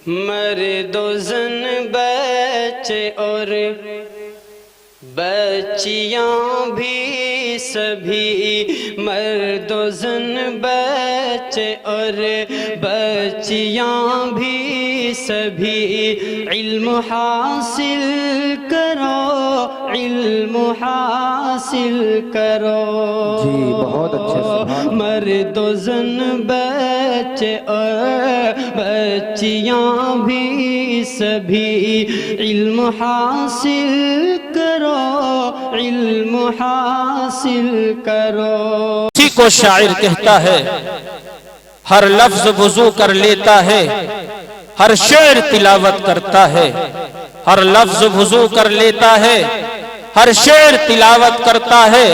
مرد و زن بچے اور بچیاں بھی سبھی، مرد و زن بچے اور بچیاں بھی سبھی، علم حاصل کرو، علم حاصل کرو۔ جی بہت اچھے، سبحان اللہ۔ مرد و زن بچے اور بچیاں بھی سبھی، علم حاصل کرو، علم حاصل کرو۔ اسی کو شاعر کہتا ہے، ہر لفظ وضو کر لیتا ہے، ہر شعر تلاوت کرتا ہے، ہر لفظ وضو کر لیتا ہے، ہر شعر تلاوت کرتا ہے،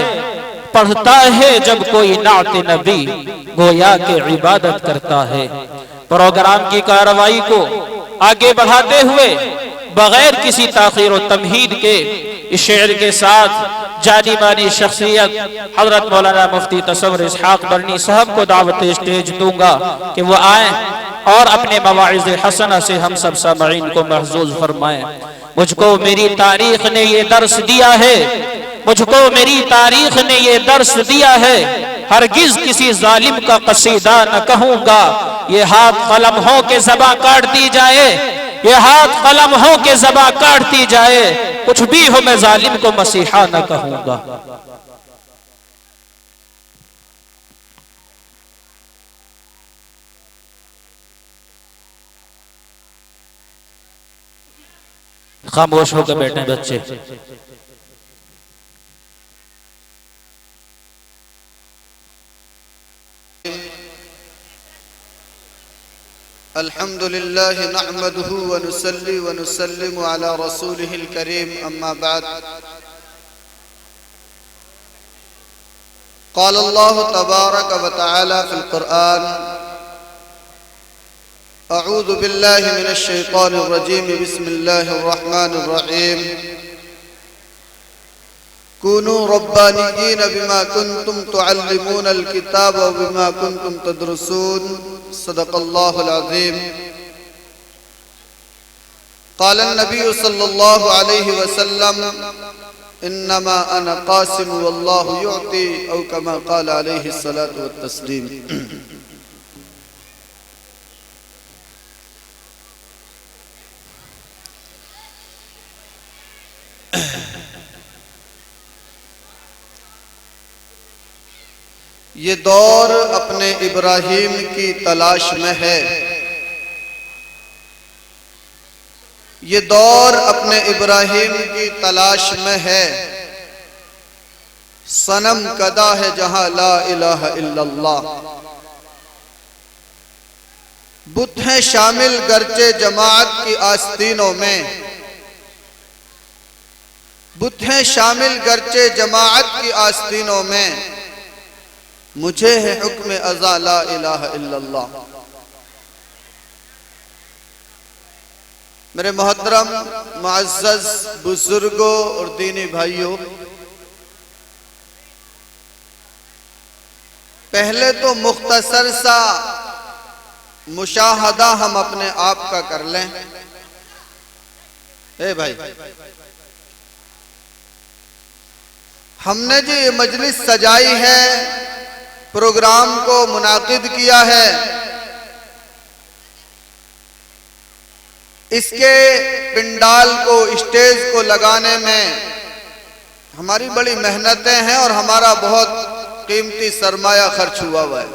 پڑھتا ہے جب کوئی نعت نبی گویا کہ عبادت کرتا ہے۔ پروگرام کی کارروائی کو آگے بڑھاتے ہوئے بغیر کسی تاخیر و تمہید کے اس شعر کے ساتھ جانی مانی شخصیت حضرت مولانا مفتی تصور اسحاق برنی صاحب کو دعوت اسٹیج دوں گا کہ وہ آئیں اور اپنے مواعظ حسنہ سے ہم سب سامعین کو محظوظ فرمائیں۔ مجھ کو میری تاریخ نے یہ درس دیا ہے، مجھ کو میری تاریخ نے یہ درس دیا ہے، ہرگز کسی ظالم کا قصیدہ نہ کہوں گا۔ یہ ہاتھ قلم ہو کے زباں کاٹ دی جائے، یہ ہاتھ قلم ہو کے زباں کاٹ دی جائے، کچھ بھی ہو میں ظالم کو مسیحا نہ کہوں گا۔ خاموش ہو کے بیٹھیں بچے۔ الحمد لله نحمده ونصلي ونسلم على رسوله الكريم أما بعد قال الله تبارك وتعالى في القرآن أعوذ بالله من الشيطان الرجيم بسم الله الرحمن الرحيم كونوا ربانيين بما كنتم تعلمون الكتاب وبما كنتم تدرسون صدق الله العظيم قال النبي صلى الله عليه وسلم إنما أنا قاسم والله يعطي أو كما قال عليه الصلاة والتسليم۔ یہ دور اپنے ابراہیم کی تلاش میں ہے، یہ دور اپنے ابراہیم کی تلاش میں ہے، صنم کدا ہے جہاں لا الہ الا اللہ، بت ہیں شامل گرچہ جماعت کی آستینوں میں، بت ہیں شامل گرچہ جماعت کی آستینوں میں، مجھے ہے حکم ازا لا الہ الا اللہ۔ میرے محترم معزز بزرگوں اور دینی بھائیوں، پہلے تو مختصر سا مشاہدہ ہم اپنے آپ کا کر لیں۔ اے بھائی، ہم نے جو یہ مجلس سجائی ہے، پروگرام کو منعقد کیا ہے، اس کے پنڈال کو، اسٹیج کو لگانے میں ہماری بڑی محنتیں ہیں اور ہمارا بہت قیمتی سرمایہ خرچ ہوا ہے۔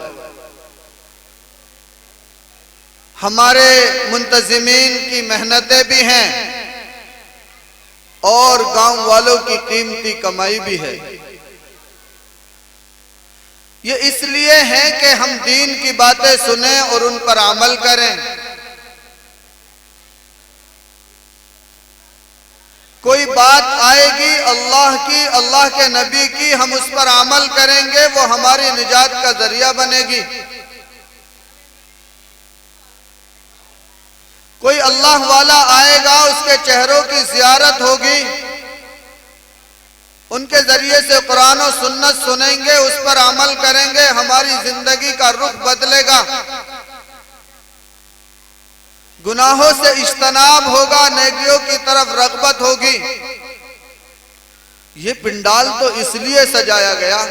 ہمارے منتظمین کی محنتیں بھی ہیں اور گاؤں والوں کی قیمتی کمائی بھی ہے۔ یہ اس لیے ہے کہ ہم دین کی باتیں سنیں اور ان پر عمل کریں۔ کوئی بات آئے گی اللہ کی، اللہ کے نبی کی، ہم اس پر عمل کریں گے، وہ ہماری نجات کا ذریعہ بنے گی۔ کوئی اللہ والا آئے گا، اس کے چہروں کی زیارت ہوگی، ان کے ذریعے سے قرآن و سنت سنیں گے، اس پر عمل کریں گے، ہماری زندگی کا رخ بدلے گا۔ گناہوں سے اجتناب ہوگا، نیکیوں کی طرف رغبت ہوگی۔ یہ پنڈال تو اس لیے سجایا گیا،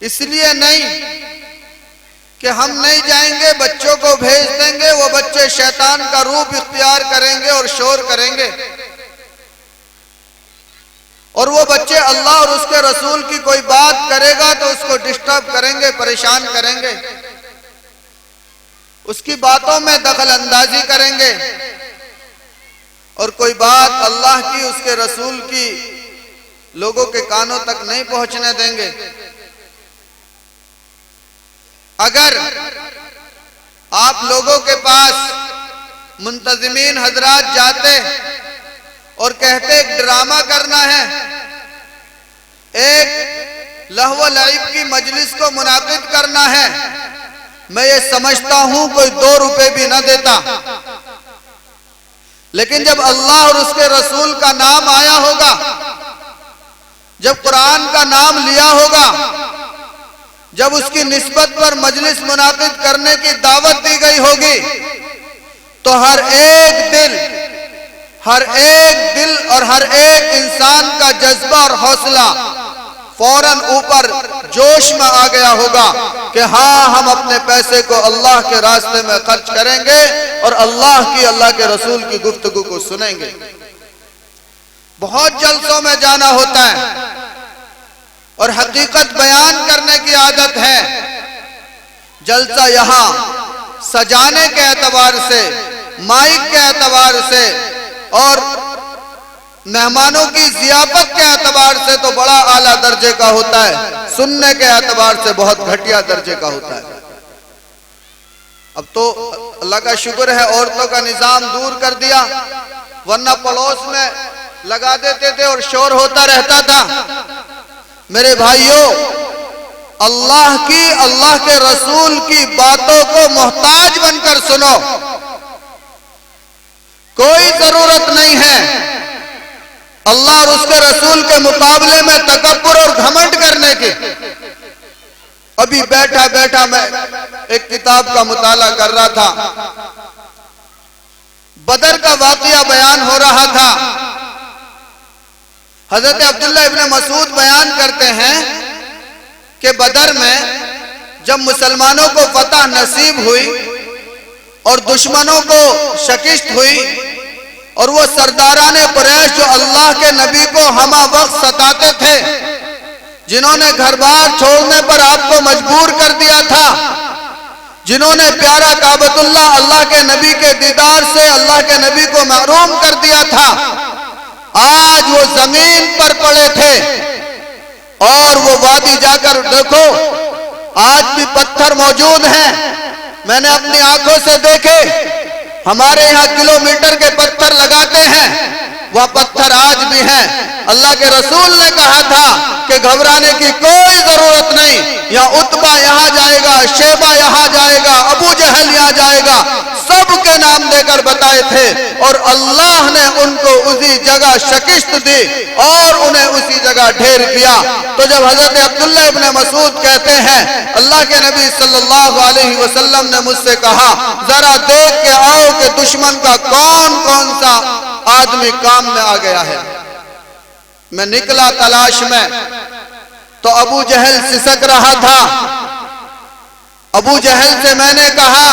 اس لیے نہیں کہ ہم نہیں جائیں گے، بچوں کو بھیج دیں گے، وہ بچے شیطان کا روپ اختیار کریں گے اور شور کریں گے، اور وہ بچے اللہ اور اس کے رسول کی کوئی بات کرے گا تو اس کو ڈسٹرب کریں گے، پریشان کریں گے، اس کی باتوں میں دخل اندازی کریں گے، اور کوئی بات اللہ کی، اس کے رسول کی لوگوں کے کانوں تک نہیں پہنچنے دیں گے۔ اگر آپ لوگوں کے پاس منتظمین حضرات جاتے اور کہتے ایک ڈرامہ کرنا ہے، ایک لہو و لعب کی مجلس کو منعقد کرنا ہے، میں یہ سمجھتا ہوں کوئی 2 روپے بھی نہ دیتا، لیکن جب اللہ اور اس کے رسول کا نام آیا ہوگا، جب قرآن کا نام لیا ہوگا، جب اس کی نسبت پر مجلس منعقد کرنے کی دعوت دی گئی ہوگی، تو ہر ایک دل اور ہر ایک انسان کا جذبہ اور حوصلہ فوراً اوپر جوش میں آ گیا ہوگا کہ ہاں ہم اپنے پیسے کو اللہ کے راستے میں خرچ کریں گے اور اللہ کے رسول کی گفتگو کو سنیں گے۔ بہت جلسوں میں جانا ہوتا ہے اور حقیقت بیان کرنے کی عادت ہے، جلسہ یہاں سجانے کے اعتبار سے، مائک کے اعتبار سے اور مہمانوں کی ضیافت کے اعتبار سے تو بڑا اعلیٰ درجے کا ہوتا ہے، سننے کے اعتبار سے بہت گھٹیا درجے کا ہوتا ہے۔ اب تو اللہ کا شکر ہے عورتوں کا نظام دور کر دیا، ورنہ پڑوس میں لگا دیتے تھے اور شور ہوتا رہتا تھا۔ میرے بھائیوں، اللہ کے رسول کی باتوں کو محتاج بن کر سنو، کوئی ضرورت نہیں ہے اللہ اور اس کے رسول کے مقابلے میں تکبر اور گھمنڈ کرنے کی۔ ابھی بیٹھا میں ایک کتاب کا مطالعہ کر رہا تھا، بدر کا واقعہ بیان ہو رہا تھا۔ حضرت عبداللہ ابن مسعود بیان کرتے ہیں کہ بدر میں جب مسلمانوں کو فتح نصیب ہوئی اور دشمنوں کو شکست ہوئی، اور وہ سرداران قریش جو اللہ کے نبی کو ہمہ وقت ستاتے تھے، جنہوں نے گھر بار چھوڑنے پر آپ کو مجبور کر دیا تھا، جنہوں نے پیارا کعبۃ اللہ کے نبی کے دیدار سے اللہ کے نبی کو محروم کر دیا تھا، آج وہ زمین پر پڑے تھے۔ اور وہ وادی جا کر دیکھو، آج بھی پتھر موجود ہیں، میں نے اپنی آنکھوں سے دیکھے، ہمارے یہاں کلومیٹر کے پتھر لگاتے ہیں، وہ پتھر آج بھی ہیں۔ اللہ کے رسول نے کہا تھا کہ گھبرانے کی کوئی ضرورت نہیں، یہاں عتبہ یہاں جائے گا، شیبہ یہاں جائے گا، ابو جہل یہاں جائے گا، سب کے نام دے کر بتائے تھے، اور اللہ نے ان کو اسی جگہ شکست دی اور انہیں اسی جگہ ڈھیر کیا۔ تو جب حضرت عبداللہ ابن مسعود کہتے ہیں اللہ کے نبی صلی اللہ علیہ وسلم نے مجھ سے کہا ذرا دیکھ کے آؤ کہ دشمن کا کون سا آدمی کام میں آ گیا ہے، میں نکلا تلاش میں تو ابو جہل سسک رہا تھا۔ ابو جہل سے میں نے کہا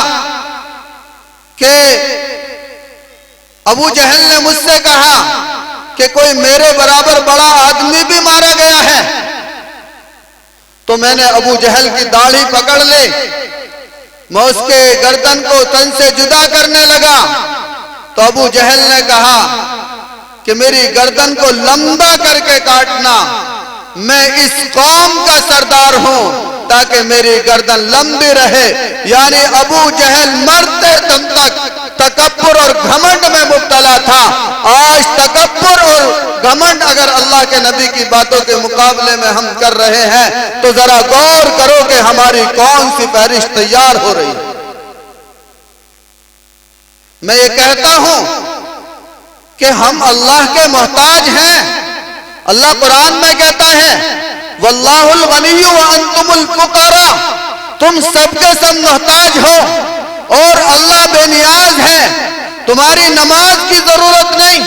کہ ابو جہل نے مجھ سے کہا کہ کوئی میرے برابر بڑا آدمی بھی مارا گیا ہے؟ تو میں نے ابو جہل کی داڑھی پکڑ لی، میں اس کے گردن کو تن سے جدا کرنے لگا تو ابو جہل نے کہا کہ میری گردن کو لمبا کر کے کاٹنا، میں اس قوم کا سردار ہوں تاکہ میری گردن لمبی رہے۔ یعنی ابو جہل مرتے دم تک تکبر اور گھمنڈ میں مبتلا تھا۔ آج تکبر اور گھمنڈ اگر اللہ کے نبی کی باتوں کے مقابلے میں ہم کر رہے ہیں تو ذرا غور کرو کہ ہماری کون سی فہرست تیار ہو رہی ہے۔ میں یہ کہتا ہوں کہ ہم اللہ کے محتاج ہیں۔ اللہ قرآن میں کہتا ہے واللہ الغنی وانتم الفقراء، تم سب کے سب محتاج ہو اور اللہ بے نیاز ہے. تمہاری نماز کی ضرورت نہیں,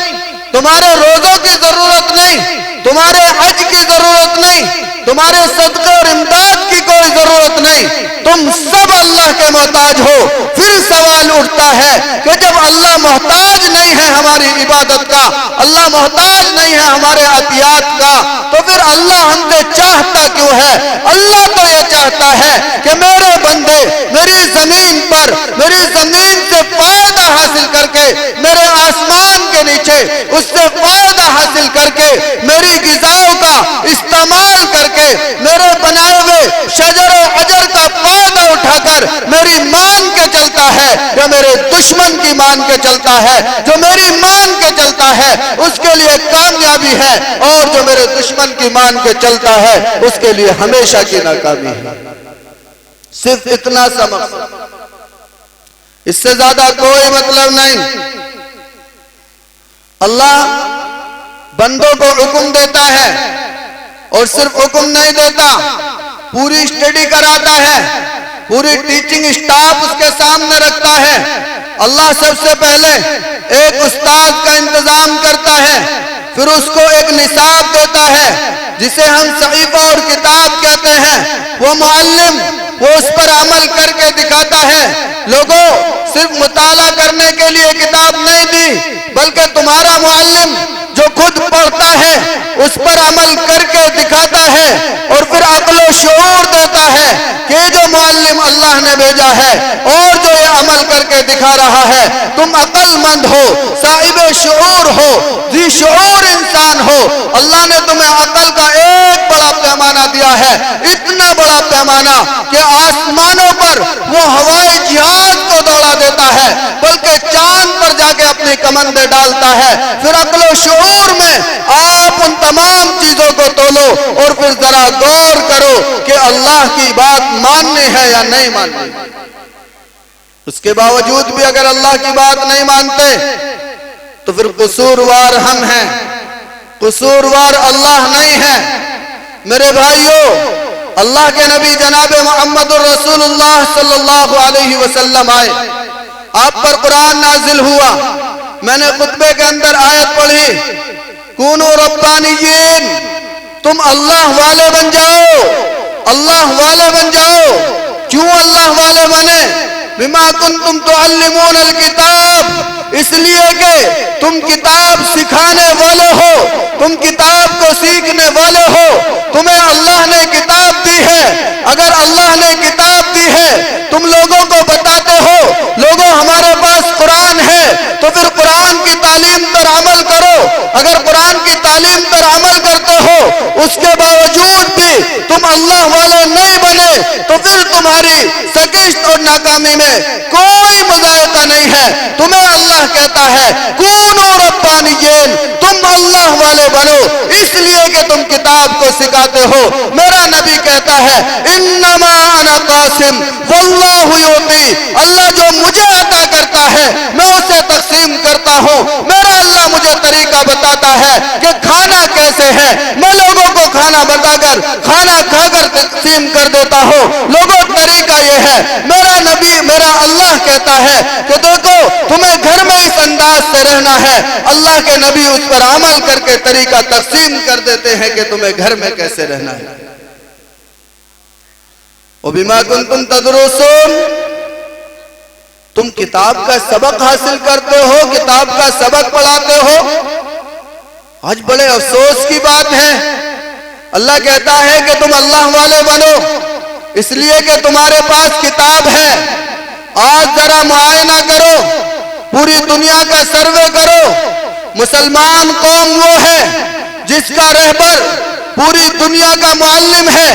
تمہارے روزوں کی ضرورت نہیں, تمہارے حج کی ضرورت نہیں, تمہارے صدقے اور امداد کی کوئی ضرورت نہیں. تم سب اللہ کے محتاج ہو. پھر سوال اٹھتا ہے کہ جب اللہ محتاج نہیں ہے ہماری عبادت کا, اللہ محتاج نہیں ہے ہمارے عطیات کا, تو پھر اللہ ہم سے چاہتا کیوں ہے؟ اللہ تو یہ چاہتا ہے کہ میرے بندے میری زمین پر, میری زمین سے فائدہ حاصل کر کے, میرے آسمان کے نیچے اس سے فائدہ حاصل کر کے, میری غذاؤں کا استعمال کر کے, میرے بنائے ہوئے شجر و حجر کا فائدہ اٹھا کر میری مان کے چلتا ہے یا میرے دشمن کی مان کے چلتا ہے. جو میری مان کے چلتا ہے اس کے لیے کامیابی ہے, اور جو میرے دشمن کی مان کے چلتا ہے اس کے لیے ہمیشہ کی ناکامی ہے. صرف اتنا سا مقصد, اس سے زیادہ کوئی مطلب نہیں. اللہ بندوں کو حکم دیتا ہے, اور صرف حکم نہیں دیتا, پوری اسٹڈی کراتا ہے, پوری ٹیچنگ اسٹاف اس کے سامنے رکھتا ہے. اللہ سب سے پہلے ایک استاد کا انتظام کرتا ہے, پھر اس کو ایک نصاب دیتا ہے جسے ہم صحیفہ اور کتاب کہتے ہیں. وہ معلم وہ اس پر عمل کر کے دکھاتا ہے. لوگوں, صرف مطالعہ کرنے کے لیے کتاب نہیں دی, بلکہ تمہارا معلم جو خود پڑھتا ہے اس پر عمل کر کے دکھاتا ہے, اور پھر عقل و شعور دیتا ہے کہ جو معلم اللہ نے بھیجا ہے اور جو یہ عمل کر کے دکھا رہا ہے, تم عقل مند ہو, صاحب شعور ہو, ذی شعور انسان ہو. اللہ نے تمہیں عقل کا ایک بڑا پیمانہ دیا ہے, اتنا بڑا پیمانہ کہ آسمانوں پر وہ ہوائی جہاز کو دوڑا دیتا ہے, بلکہ چاند پر جا کے اپنی کمندیں ڈالتا ہے. پھر عقل و شعور میں آپ ان تمام چیزوں کو تولو, اور پھر ذرا غور کرو کہ اللہ کی بات ماننی ہے یا نہیں ماننی. اس کے باوجود بھی اگر اللہ کی بات نہیں مانتے تو پھر قصوروار ہم ہیں, قصوروار اللہ نہیں ہے. میرے بھائیوں, اللہ کے نبی جناب محمد الرسول اللہ صلی اللہ علیہ وسلم آئے, آپ پر قرآن نازل ہوا. میں نے خطبے کے اندر آیت پڑھی, کونو ربانیین, تم اللہ والے بن جاؤ, اللہ والے بن جاؤ. کیوں اللہ والے بنے؟ بما کنتم تعلمون الکتاب, اس لیے کہ تم کتاب سکھانے والے ہو, تم کتاب کو سیکھنے والے ہو. تمہیں اللہ نے کتاب دی ہے, اگر اللہ نے کتاب دی ہے تم لوگوں کو بتاتے ہو, لوگوں ہمارے پاس قرآن ہے, تو پھر قرآن کی تعلیم پر عمل کرو. اگر قرآن کی تعلیم پر عمل کرتے ہو, اس کے باوجود بھی تم اللہ والے نہیں بنے, تو پھر تمہاری شکست اور ناکامی میں کوئی مذائقہ نہیں ہے. تمہیں اللہ کہتا ہے کونو ربانیین, تم اللہ والے بنو, اس لیے کہ تم کتاب کو سکھاتے ہو. میرا نبی کہتا ہے انما انا قاسم واللہ یعطی, اللہ جو مجھے عطا کرتا ہے میں اسے تقسیم کرتا ہوں. میرا اللہ مجھے طریقہ بتاتا ہے کہ کھانا کیسے ہے, میں لوگوں کو کھانا بتا کر کھانا کھا کر تقسیم کر دیتا ہوں. لوگوں طریقہ یہ ہے. میرا نبی میرا اللہ کہتا ہے کہ دیکھو تمہیں گھر میں اس انداز سے رہنا ہے, اللہ کے نبی اس پر عمل کر کے طریقہ تقسیم کر دیتے ہیں کہ تمہیں گھر میں کیسے رہنا ہے. وَبِمَا كُنْتُمْ تَدْرُسُونَ, تم کتاب کا سبق حاصل کرتے ہو, کتاب کا سبق پڑھاتے ہو. آج بڑے افسوس کی بات ہے, اللہ کہتا ہے کہ تم اللہ والے بنو, اس لیے کہ تمہارے پاس کتاب ہے. آج ذرا معائنہ کرو, پوری دنیا کا سروے کرو. مسلمان قوم وہ ہے جس کا رہبر پوری دنیا کا معلم ہے,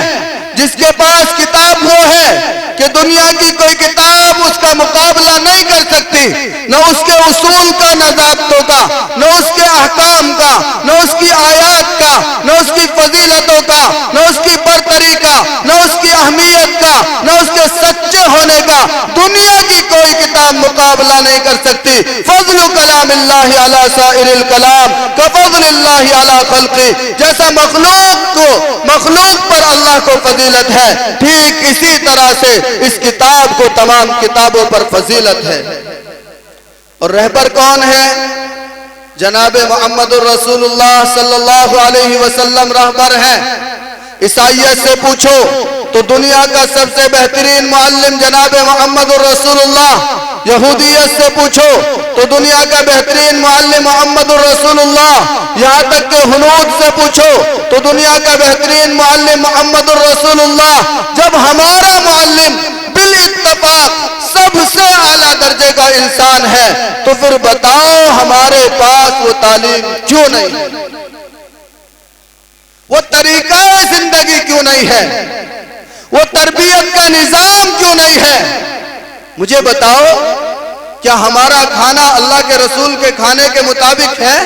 جس کے پاس کتاب وہ ہے کہ دنیا کی کوئی کتاب اس کا مقابلہ نہیں کر سکتی, نہ اس کے اصول کا, نہ ضابطوں کا, نہ اس کے احکام کا, نہ اس کی آیات کا, نہ اس کی فضیلتوں کا, نہ اس کی برتری کا, نہ اس کی اہمیت کا, نہ اس کے سچے ہونے کا. دنیا کی کوئی کتاب مقابلہ نہیں کر سکتی. فضل کلام اللہ علی سائر الکلام کفضل اللہ علی خلقی، جیسا مخلوق پر اللہ کو فضیلت ہے، ٹھیک اسی طرح سے اس کتاب کو تمام کتابوں پر فضیلت ہے۔ اور رہبر کون ہے؟ جناب محمد الرسول اللہ صلی اللہ علیہ وسلم رہبر ہیں۔ عیسائیت سے پوچھو تو دنیا کا سب سے بہترین معلم جناب محمد الرسول اللہ، یہودیت سے پوچھو تو دنیا کا بہترین معلم محمد الرسول اللہ، یہاں تک کہ ہنود سے پوچھو تو دنیا کا بہترین معلم محمد الرسول اللہ۔ جب ہمارا معلم بالاتفاق سب سے اعلیٰ درجے کا انسان ہے تو پھر بتاؤ ہمارے پاس وہ تعلیم کیوں نہیں ہے، وہ طریقہ زندگی کیوں نہیں ہے، وہ تربیت کا نظام کیوں نہیں ہے؟ مجھے بتاؤ، کیا ہمارا کھانا اللہ کے رسول کے کھانے کے مطابق ہے؟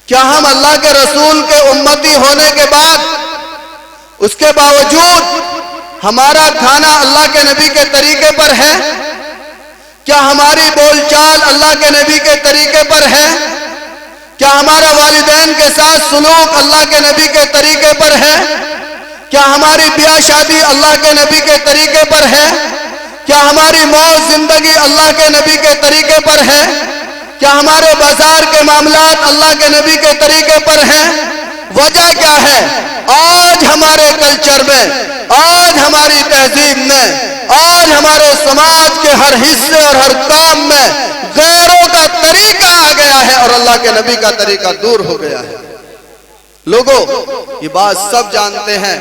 کیا ہم اللہ کے رسول کے امتی ہونے کے بعد اس کے باوجود ہمارا کھانا اللہ کے نبی کے طریقے پر ہے؟ کیا ہماری بول چال اللہ کے نبی کے طریقے پر ہے؟ کیا ہمارا والدین کے ساتھ سلوک اللہ کے نبی کے طریقے پر ہے؟ کیا ہماری بیاہ شادی اللہ کے نبی کے طریقے پر ہے؟ کیا ہماری موت زندگی اللہ کے نبی کے طریقے پر ہے؟ کیا ہمارے بازار کے معاملات اللہ کے نبی کے طریقے پر ہیں؟ وجہ کیا ہے؟ آج ہمارے کلچر میں، آج ہماری تہذیب میں، آج ہمارے سماج کے ہر حصے اور ہر کام میں غیروں کا طریقہ آ گیا ہے اور اللہ کے نبی کا طریقہ دور ہو گیا ہے۔ لوگوں، یہ بات سب جانتے ہیں،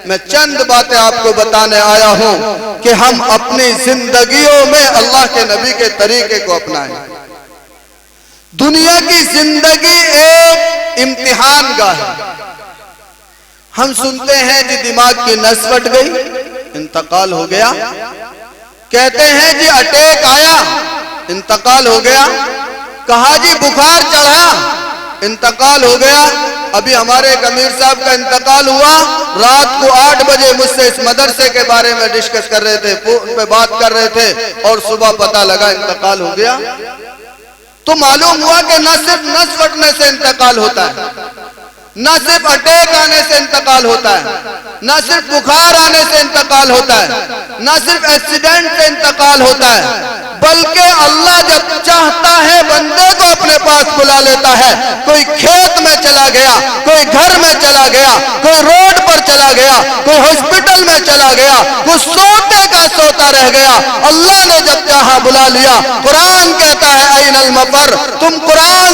میں چند باتیں آپ کو بتانے آیا ہوں کہ ہم اپنی زندگیوں میں اللہ کے نبی کے طریقے کو اپنائیں۔ دنیا کی زندگی ایک امتحان گاہ ہے۔ ہم سنتے ہیں جی دماغ کی نس پھٹ گئی، انتقال ہو گیا، کہتے ہیں جی اٹیک آیا، انتقال ہو گیا، کہا جی بخار چڑھا، انتقال ہو گیا۔ ابھی ہمارے ایک امیر صاحب کا انتقال ہوا، رات کو 8 بجے مجھ سے اس مدرسے کے بارے میں ڈسکس کر رہے تھے، فون پہ بات کر رہے تھے اور صبح پتہ لگا انتقال ہو گیا۔ تو معلوم ہوا کہ نہ صرف نس پھٹنے سے انتقال ہوتا ہے، نہ صرف اٹیک آنے سے انتقال ہوتا ہے، نہ صرف بخار آنے سے انتقال ہوتا ہے، نہ صرف ایکسیڈنٹ سے انتقال ہوتا ہے، بلکہ اللہ جب چاہتا ہے بندے کو اپنے پاس بلا لیتا ہے۔ کوئی کھیت میں چلا گیا، کوئی گھر میں چلا گیا، کوئی روڈ پر چلا گیا، کوئی ہاسپٹل میں چلا گیا، کوئی سوتے کا سوتا رہ گیا، اللہ نے جب چاہا بلا لیا۔ قرآن کہتا ہے این المفر، تم قرآن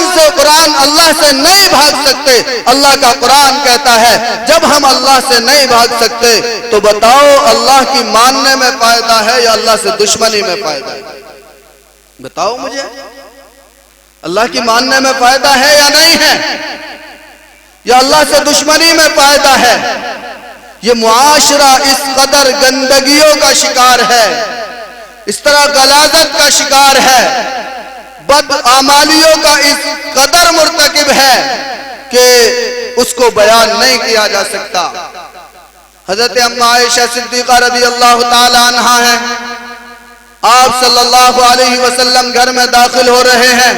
اللہ سے نہیں بھاگ سکتے۔ اللہ کا قرآن کہتا ہے جب ہم اللہ سے نہیں بھاگ سکتے تو بتاؤ اللہ کی ماننے میں فائدہ ہے یا اللہ سے دشمنی میں فائدہ ہے؟ بتاؤ مجھے، اللہ کی ماننے میں فائدہ ہے یا نہیں ہے، یا اللہ سے دشمنی میں فائدہ ہے؟ یہ معاشرہ اس قدر گندگیوں کا شکار ہے، اس طرح غلاظت کا شکار ہے، بدعمالیوں کا اس قدر مرتکب ہے کہ اس کو بیان نہیں کیا جا سکتا۔ حضرت اماں عائشہ صدیقہ رضی اللہ تعالی عنہا ہیں، آپ صلی اللہ علیہ وسلم گھر میں داخل ہو رہے ہیں،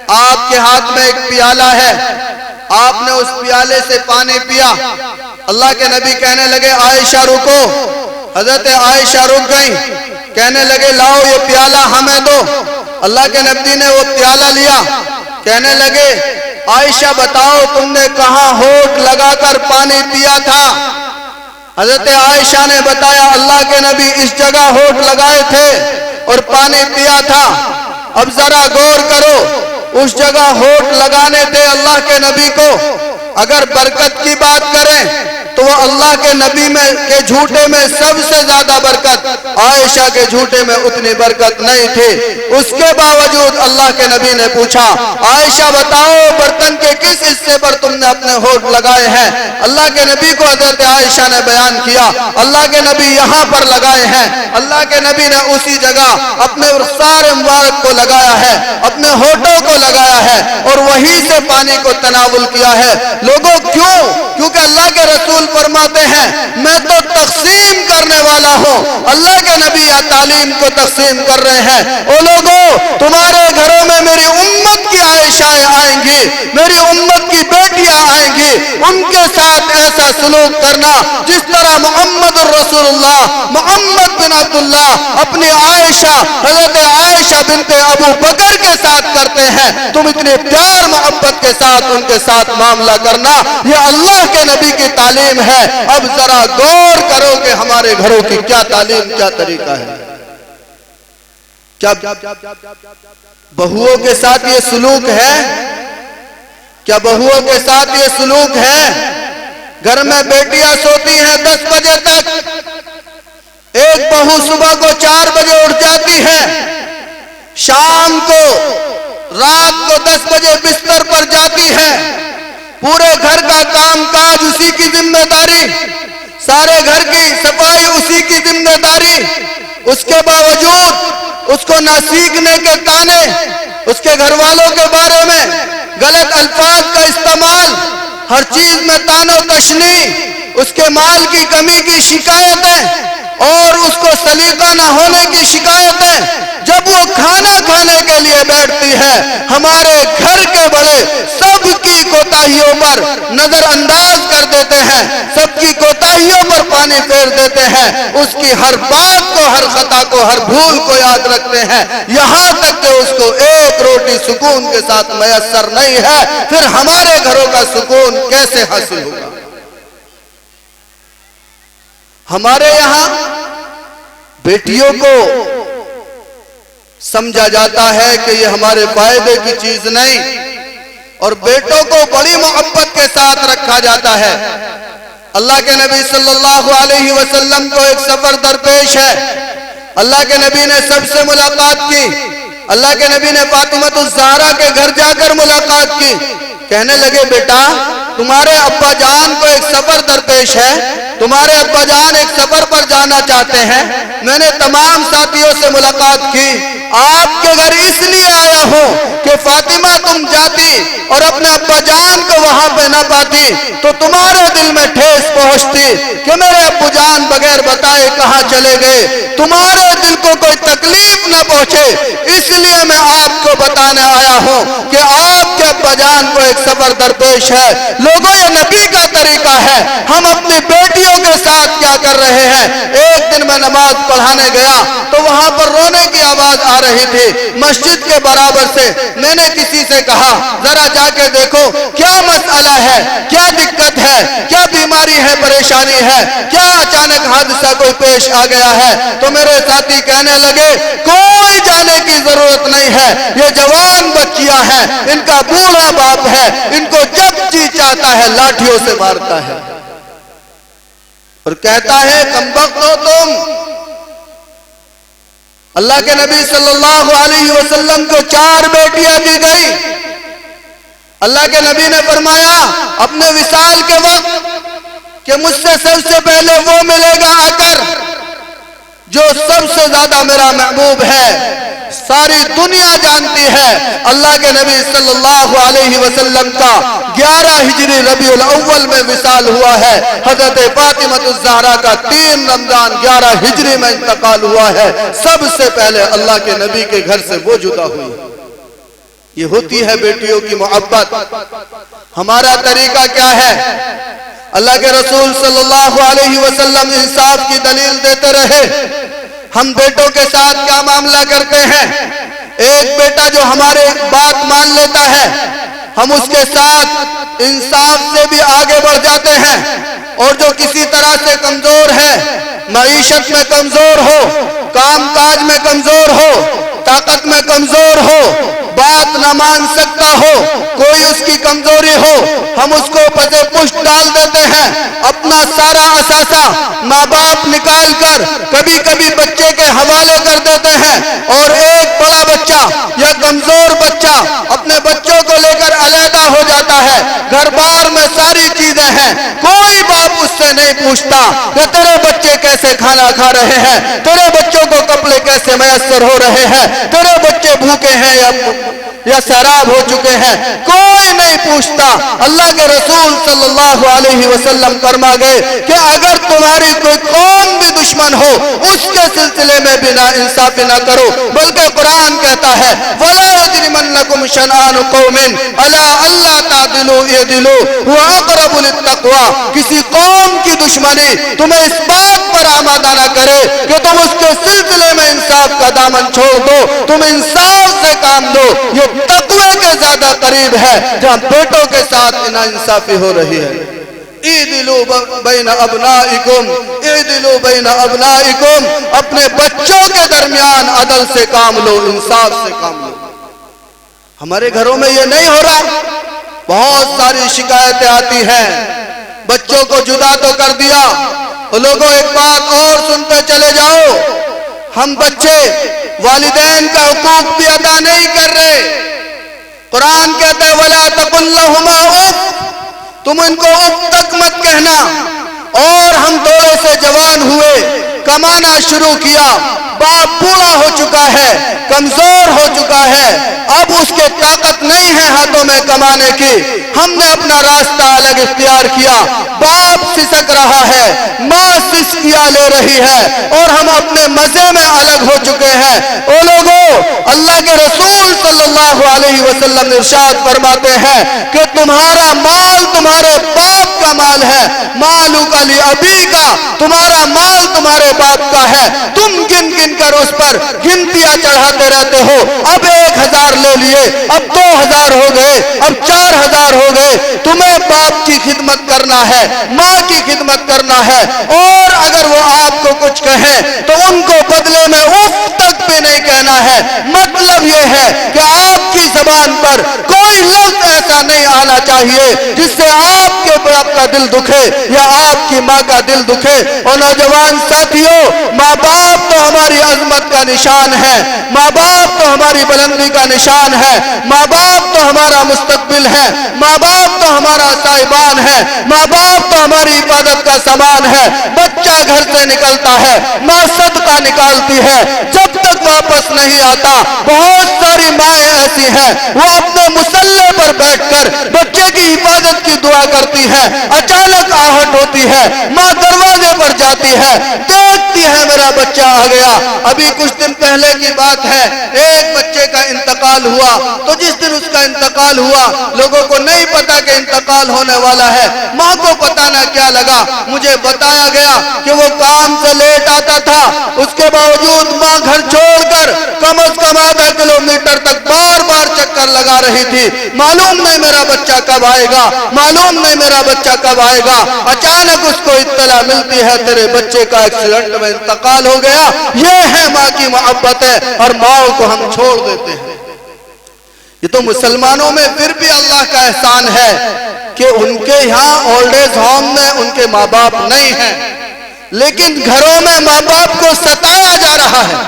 آپ کے ہاتھ میں ایک پیالہ ہے، آپ نے اس پیالے سے پانی پیا۔ اللہ کے نبی کہنے لگے عائشہ رکو، حضرت عائشہ رک گئیں، کہنے لگے لاؤ یہ پیالہ ہمیں دو۔ اللہ کے نبی نے وہ پیالہ لیا، کہنے لگے عائشہ بتاؤ تم نے کہاں ہونٹ لگا کر پانی پیا تھا؟ حضرت عائشہ نے بتایا اللہ کے نبی اس جگہ ہونٹ لگائے تھے اور پانی پیا تھا۔ اب ذرا غور کرو، اس جگہ ہونٹ لگانے تھے اللہ کے نبی کو۔ اگر برکت کی بات کریں تو وہ اللہ کے نبی کے جھوٹے میں سب سے زیادہ برکت، عائشہ کے جھوٹے میں اتنی برکت نہیں تھی۔ اس کے باوجود اللہ کے نبی نے پوچھا عائشہ بتاؤ برتن کے کس حصے پر تم نے اپنے ہونٹ لگائے ہیں؟ اللہ کے نبی کو حضرت عائشہ نے بیان کیا اللہ کے نبی یہاں پر لگائے ہیں۔ اللہ کے نبی نے اسی جگہ اپنے رخسار مبارک کو لگایا ہے، اپنے ہونٹوں کو لگایا ہے اور وہیں سے پانی کو تناول کیا ہے۔ لوگوں کیوں کیونکہ اللہ کے رسول فرماتے ہیں میں تو تقسیم کرنے والا ہوں، اللہ کے نبی یا تعلیم کو تقسیم کر رہے ہیں۔ او لوگوں، تمہارے گھروں میں میری امت کی عائشائیں آئیں گی، میری امت کی بیٹیاں آئیں گی، ان کے ساتھ ایسا سلوک کرنا جس طرح محمد الرسول اللہ محمد بن عبداللہ اپنی عائشہ حضرت عائشہ بنت ابو بکر کے ساتھ کرتے ہیں، تم اتنے پیار محبت کے ساتھ ان کے ساتھ معاملہ کرنا، یہ اللہ کے نبی کی تعلیم ہے۔ اب ذرا غور کرو کہ ہمارے گھروں کی کیا تعلیم، کیا طریقہ ہے۔ کیا بہوؤں کے ساتھ یہ سلوک ہے؟ کیا بہوؤں کے ساتھ یہ سلوک ہے؟ گھر میں بیٹیاں سوتی ہیں 10 بجے تک، ایک بہو صبح کو 4 بجے اٹھ جاتی ہے، شام کو رات کو 10 بجے بستر پر جاتی ہے، پورے گھر کا کام کاج اسی کی ذمہ داری، سارے گھر کی صفائی اسی کی ذمہ داری، اس کے باوجود اس کو نہ سیکھنے کے تانے، اس کے گھر والوں کے بارے میں غلط الفاظ کا استعمال، ہر چیز میں تان و تشنی، اس کے مال کی کمی کی شکایتیں اور اس کو سلیقہ نہ ہونے کی شکایتیں، جب وہ کھانا کھانے کے لیے بیٹھتی ہے ہمارے گھر کے بڑے سب کی کوتاہیوں پر نظر انداز کر دیتے ہیں، سب کی کوتاہیوں پر پانی پھیر دیتے ہیں، اس کی ہر بات کو، ہر خطا کو، ہر بھول کو یاد رکھتے ہیں، یہاں تک کہ اس کو ایک روٹی سکون کے ساتھ میسر نہیں ہے، پھر ہمارے گھروں کا سکون کیسے حاصل ہوگا؟ ہمارے یہاں بیٹیوں کو سمجھا جاتا ہے کہ یہ ہمارے فائدے کی چیز نہیں، اور بیٹوں کو بڑی محبت کے ساتھ رکھا جاتا ہے۔ اللہ کے نبی صلی اللہ علیہ وسلم کو ایک سفر درپیش ہے، اللہ کے نبی نے سب سے ملاقات کی، اللہ کے نبی نے فاطمہ الزہرا کے گھر جا کر ملاقات کی، کہنے لگے بیٹا تمہارے ابا جان کو ایک سفر درپیش ہے، تمہارے ابا جان ایک سفر پر جانا چاہتے ہیں، میں نے تمام ساتھیوں سے ملاقات کی، آپ کے گھر اس لیے آیا ہوں کہ فاطمہ تم جاتی اور اپنے ابا جان کو وہاں پہ نہ پاتی تو تمہارے دل میں ٹھیس پہنچتی کہ میرے ابو جان بغیر بتائے کہاں چلے گئے، تمہارے دل کو کوئی تکلیف نہ پہنچے، اس لیے میں آپ کو بتانے آیا ہوں کہ آپ کے ابا جان کو ایک سفر درپیش ہے۔ لوگوں یہ نبی کا طریقہ ہے، ہم اپنی بیٹیوں کے ساتھ کیا کر رہے ہیں؟ ایک دن میں نماز پڑھانے گیا تو وہاں پر رونے کی آواز آ رہی تھی مسجد کے برابر سے، میں نے کسی سے کہا ذرا جا کے دیکھو کیا مسئلہ ہے، کیا دقت ہے، کیا بیماری ہے، پریشانی ہے، کیا اچانک حادثہ کوئی پیش آ گیا ہے؟ تو میرے ساتھی کہنے لگے کوئی جانے کی ضرورت نہیں ہے، یہ جوان بچیاں ہیں، ان کا بوڑھا باپ ہے، ان کو جب جی چاہتا ہے لاٹھیوں سے مارتا ہے اور کہتا ہے کمبخت ہو تم۔ اللہ کے نبی صلی اللہ علیہ وسلم کو 4 بیٹیاں دی گئی، اللہ کے نبی نے فرمایا اپنے وصال کے وقت کہ مجھ سے سب سے پہلے وہ ملے گا آ کر جو سب سے زیادہ میرا محبوب ہے۔ ساری دنیا جانتی ہے اللہ کے نبی صلی اللہ علیہ وسلم کا 11 ہجری ربیع الاول میں وصال ہوا ہے، حضرت فاطمہ الزہرا کا 3 رمضان 11 ہجری میں انتقال ہوا ہے، سب سے پہلے اللہ کے نبی کے گھر سے وہ جدا ہوئی۔ یہ ہوتی ہے بیٹیوں کی محبت۔ ہمارا طریقہ کیا ہے؟ اللہ کے رسول صلی اللہ علیہ وسلم انصاف کی دلیل دیتے رہے، ہم بیٹوں کے ساتھ کیا معاملہ کرتے ہیں؟ ایک بیٹا جو ہمارے بات مان لیتا ہے ہم اس کے ساتھ انصاف سے بھی آگے بڑھ جاتے ہیں، اور جو کسی طرح سے کمزور ہے، معیشت میں کمزور ہو، کام کاج میں کمزور ہو، طاقت میں کمزور ہو، بات نہ مان سکتا ہو، کوئی اس کی کمزوری ہو، ہم اس کو پسے پشت ڈال دیتے ہیں، اپنا سارا اثاثہ ماں باپ نکال کر کبھی کبھی بچے کے حوالے کر دیتے ہیں، اور ایک بڑا بچہ یا کمزور بچہ اپنے بچوں کو لے کر علیحدہ ہو جاتا ہے، گھر بار میں ساری چیزیں ہیں، کوئی باپ اس سے نہیں پوچھتا کہ تیرے بچے کیسے کھانا کھا رہے ہیں، تیرے بچوں کو کپڑے کیسے میسر ہو رہے ہیں، تیرے بچے بھوکے ہیں یا سیراب ہو چکے ہیں، کوئی نہیں پوچھتا۔ اللہ کے رسول صلی اللہ علیہ وسلم فرما گئے کہ اگر تمہاری کوئی قوم بھی دشمن ہو اس کے سلسلے میں بھی نا انصافی نہ کرو، بلکہ قرآن کہتا ہے وَلَا يَجْرِمَنَّكُمْ شَنْآنُ قَوْمٍ عَلَىٰ أَلَّا تَعْدِلُوا اعْدِلُوا هُوَ أَقْرَبُ لِلتَّقْوَىٰ۔ کسی قوم کی دشمنی تمہیں اس بات پر آمادہ نہ کرے کہ تم اس کے سلسلے میں انصاف کا دامن چھوڑ دو، تم انصاف سے کام دو، یہ تقوی کے زیادہ قریب ہے جہاں بیٹوں کے ساتھ ناانصافی ہو رہی ہے۔ اعدلوا بین ابنائکم، اعدلوا بین ابنائکم، اپنے بچوں کے درمیان عدل سے کام لو، انصاف سے کام لو۔ ہمارے گھروں میں یہ نہیں ہو رہا، بہت ساری شکایتیں آتی ہیں، بچوں کو جدا تو کر دیا۔ لوگوں ایک بات اور سنتے چلے جاؤ، ہم بچے والدین کا حقوق بھی ادا نہیں کر رہے۔ قرآن کہتا ہے وَلَا تَقُلْ لَهُمَا اُفٍّ، تم ان کو اف تک مت کہنا۔ اور ہم تھوڑے سے جوان ہوئے، کمانا شروع کیا، باپ بوڑھا ہو چکا ہے، کمزور ہو چکا ہے، اب اس کے طاقت نہیں ہے ہاتھوں میں کمانے کی، ہم نے اپنا راستہ الگ اختیار کیا، باپ سسک رہا ہے، ماں سسکیاں لے رہی ہے، اور ہم اپنے مزے میں الگ ہو چکے ہیں۔ او لوگوں، اللہ کے رسول صلی اللہ علیہ وسلم ارشاد فرماتے ہیں کہ تمہارا مال تمہارے باپ کا مال ہے، مالک علی ابی کا، تمہارا مال تمہارے باپ کا ہے، تم گن گن کر اس پر گنتیاں چڑھاتے رہتے ہو، اب 1000 لے لیے، اب 2000 ہو گئے، اب 4000 ہو گئے۔ تمہیں باپ کی خدمت کرنا ہے، ماں کی خدمت کرنا ہے، اور اگر وہ آپ کو کچھ کہیں تو ان کو بدلے میں اف تک بھی نہیں کہنا ہے۔ مطلب یہ ہے کہ آپ کی زبان پر کوئی لفظ ایسا نہیں آنا چاہیے جس سے آپ کے باپ کا دل دکھے یا آپ کی ماں کا دل دکھے۔ اور نوجوان ساتھیوں، ماں باپ تو ہماری عظمت کا نشان ہے، ماں باپ تو ہماری بلندی کا نشان ہے، ماں باپ تو ہمارا مستقبل ہے، ماں باپ تو ہمارا صاحبان ہے، ماں باپ تو ہماری حفاظت کا سامان ہے۔ بچہ گھر سے نکلتا ہے، ماں صدقہ نکالتی ہے، جب تک واپس نہیں آتا بہت ساری مائیں ایسی ہیں وہ اپنے مسلح پر بیٹھ کر بچے کی حفاظت کی دعا کرتی ہے، اچانک آہٹ ہوتی ہے، ماں دروازے پر جاتی ہے، دیکھتی ہے میرا بچہ آ گیا۔ ابھی کچھ دن پہلے کی بات ہے، ایک بچے کا انتقال ہوا، تو جس دن اس کا انتقال ہوا لوگوں کو نہیں پتا کہ انتقال ہونے والا ہے، ماں کو پتا نہ کیا لگا، مجھے بتایا گیا کہ وہ کام سے لیٹ آتا تھا، اس کے باوجود ماں گھر چھوڑ کر کم از کم آدھا کلومیٹر تک بار بار چکر لگا رہی تھی، معلوم نہیں میرا بچہ کب آئے گا، معلوم نہیں میرا بچہ کب آئے گا۔ اچانک اس کو اطلاع ملتی ہے تیرے بچے کا ایکسیڈنٹ میں انتقال ہو گیا۔ یہ ہے ماں کی محبت ہے، اور ماں کو ہم چھوڑ دیتے ہیں۔ یہ تو مسلمانوں میں پھر بھی اللہ کا احسان ہے کہ ان کے یہاں اولڈ ایج ہوم میں ان کے ماں باپ نہیں ہیں، لیکن گھروں میں ماں باپ کو ستایا جا رہا ہے،